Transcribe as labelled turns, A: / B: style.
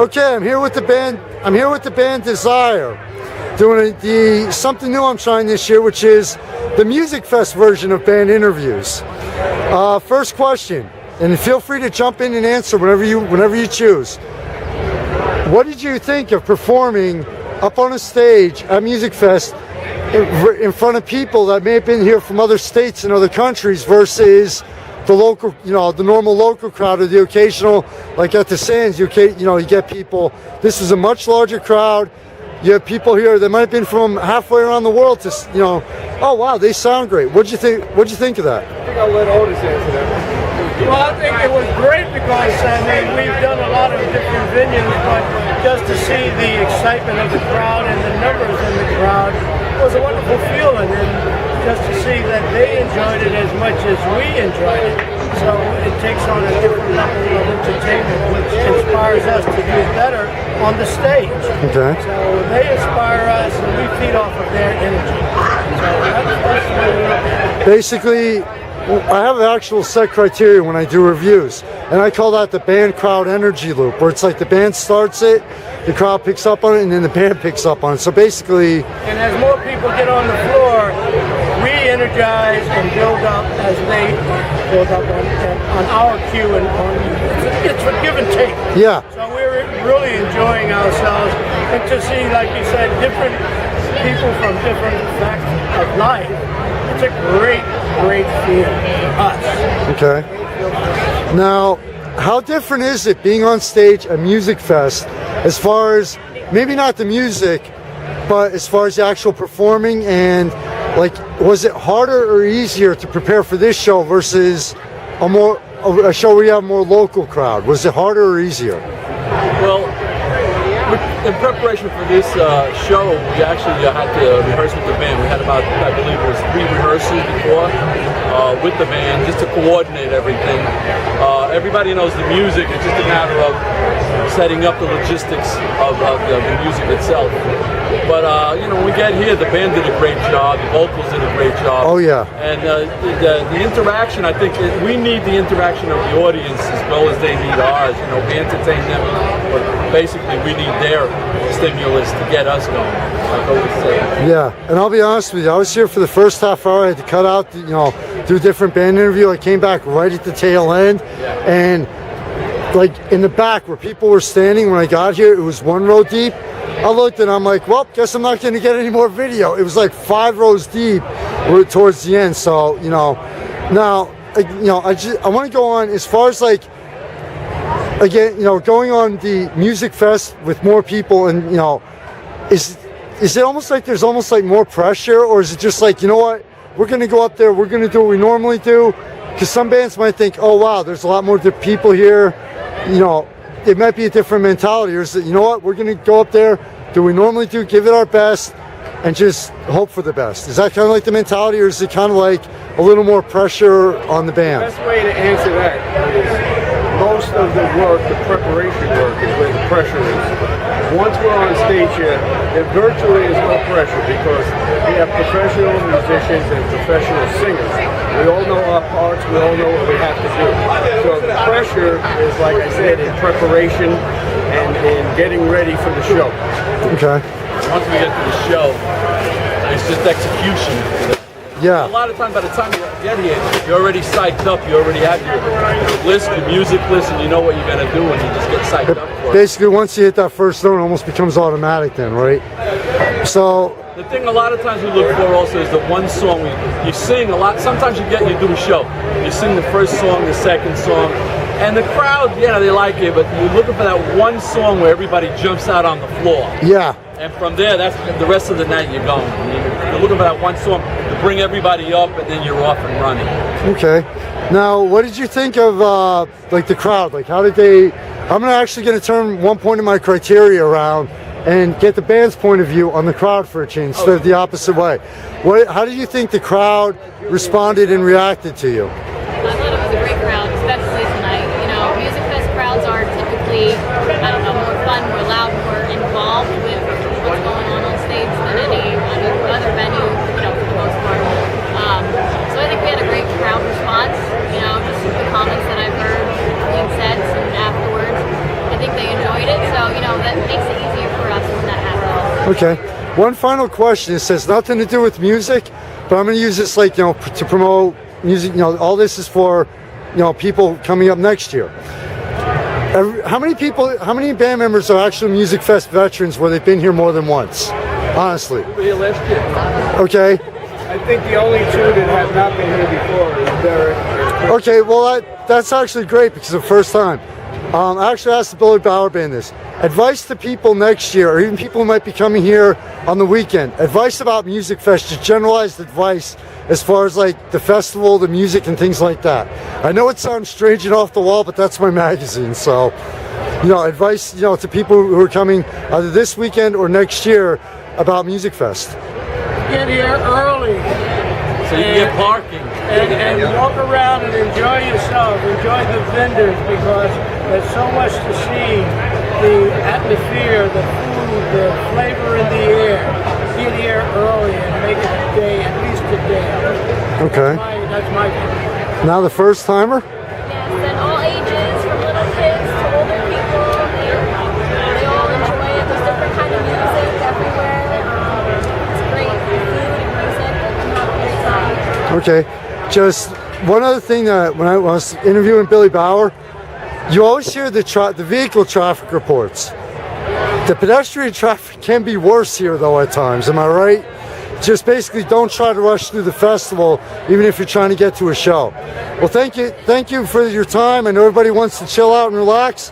A: Okay, I'm here with the band. I'm here with the band Desire, doing something new I'm trying this year, which is the Musikfest version of band interviews. First question, and feel free to jump in and answer whenever you choose. What did you think of performing up on a stage at Musikfest in front of people that may have been here from other states and other countries versus the local, the normal local crowd or the occasional, like at the Sands, you get people. This is a much larger crowd. You have people here that might have been from halfway around the world to, oh wow, they sound great. What'd you think of that?
B: I think I'll let Otis answer that.
C: Well, I think it was great because, we've done a lot of different venues, but just to see the excitement of the crowd and the numbers in the crowd was a wonderful feeling, and just to see that they enjoyed it as much as we enjoyed it. So it takes on a different level of entertainment, which inspires us to do better on the stage.
A: Okay.
C: So they inspire us, and we feed off of their energy. So that's really
A: Basically, I have an actual set criteria when I do reviews, and I call that the band crowd energy loop, where it's like the band starts it, the crowd picks up on it, and then the band picks up on it. So basically,
C: and as more people get on the floor, we energize and build up as they build up on our cue, and it's a give and take.
A: yeah.
C: So we're really enjoying ourselves, and to see, like you said, different people from different facts of life. It's a great feeling for us.
A: Okay. Now, how different is it being on stage at Musikfest as far as, maybe not the music, but as far as the actual performing, and like, was it harder or easier to prepare for this show versus a show where you have a more local crowd? Was it harder or easier?
B: Well, in preparation for this show, we actually had to rehearse with the band. We had about, I believe it was 3 rehearsals before with the band, just to coordinate everything. Everybody knows the music. It's just a matter of setting up the logistics of the music itself. But when we get here, the band did a great job. The vocals did a great job.
A: Oh yeah.
B: And the interaction, I think we need the interaction of the audience as well as they need ours. We entertain them, but basically we need their stimulus to get us going, like I always say.
A: Yeah, and I'll be honest with you, I was here for the first half hour. I had to cut out, do a different band interview. I came back right at the tail end, and like in the back where people were standing when I got here, it was 1 row deep. I looked and I'm like, well, guess I'm not going to get any more video. It was like 5 rows deep towards the end. So, now, I want to go on as far as like, again, going on the Musikfest with more people, and is it almost like there's almost like more pressure, or is it just like, what, we're going to go up there, we're going to do what we normally do? Because some bands might think, oh wow, there's a lot more people here, it might be a different mentality, or is it, what, we're going to go up there, do what we normally do, give it our best, and just hope for the best? Is that kind of like the mentality, or is it kind of like a little more pressure on the band?
B: The best way to answer that is most of the work, the preparation work, is where the pressure is. Once we're on stage here, there virtually is no pressure because we have professional musicians and professional singers. We all know our parts, we all know what we have to do. So the pressure is, like I said, in preparation and in getting ready for the show.
A: Okay.
B: Once we get to the show, it's just execution.
A: Yeah.
B: A lot of time, by the time you get here, you're already psyched up. You already have your list, your music list, and you know what you're going to do, and you just get psyched up for it.
A: Basically, once you hit that first note, it almost becomes automatic then, right? So
B: the thing a lot of times we look for also is the one song you sing a lot. Sometimes you do a show. You sing the first song, the second song, and the crowd, they like it, but you're looking for that one song where everybody jumps out on the floor.
A: Yeah.
B: And from there, that's the rest of the night you're going. You're looking for that one song to bring everybody up, and then you're off and running.
A: Okay. Now, what did you think of like the crowd? Like, how did they? I'm actually going to turn one point of my criteria around and get the band's point of view on the crowd for a change, instead of the opposite way. How did you think the crowd responded and reacted to you?
D: I thought it was a great crowd, especially tonight. Musikfest crowds are typically, more fun, more loud, more involved with what's going on stage than any other venue, for the most part. So I think we had a great crowd response, just the comments that I've heard between sets and afterwards. I think they enjoyed it, so that makes it easier for us when that happens.
A: Okay. One final question. It says nothing to do with music, but I'm going to use this to promote music. All this is for people coming up next year. How many band members are actually Musikfest veterans where they've been here more than once? Honestly.
B: We were here last year.
A: Okay.
C: I think the only two that have not been here before is Derek.
A: Okay, well that's actually great because it's the first time. I actually asked the Billy Bauer Band this. Advice to people next year, or even people who might be coming here on the weekend. Advice about Musikfest, just generalized advice as far as like the festival, the music, and things like that. I know it sounds strange and off the wall, but that's my magazine. So, advice, to people who are coming either this weekend or next year about Musikfest.
C: Get here early.
B: So you can get parking.
C: And walk around and enjoy yourself. Enjoy the vendors because there's so much to see. The atmosphere, the food, the flavor in the air. Get here early and make it a day, at least a day.
A: Okay.
C: That's my opinion.
A: Now the first timer?
D: Yes, and all ages, from little kids to older people, they all enjoy it. There's different kind of music everywhere. It's great food and music. You have a great time.
A: Okay. Just one other thing that when I was interviewing Billy Bauer, you always hear the vehicle traffic reports. The pedestrian traffic can be worse here though at times, am I right? Just basically don't try to rush through the festival even if you're trying to get to a show. Well, thank you for your time. I know everybody wants to chill out and relax.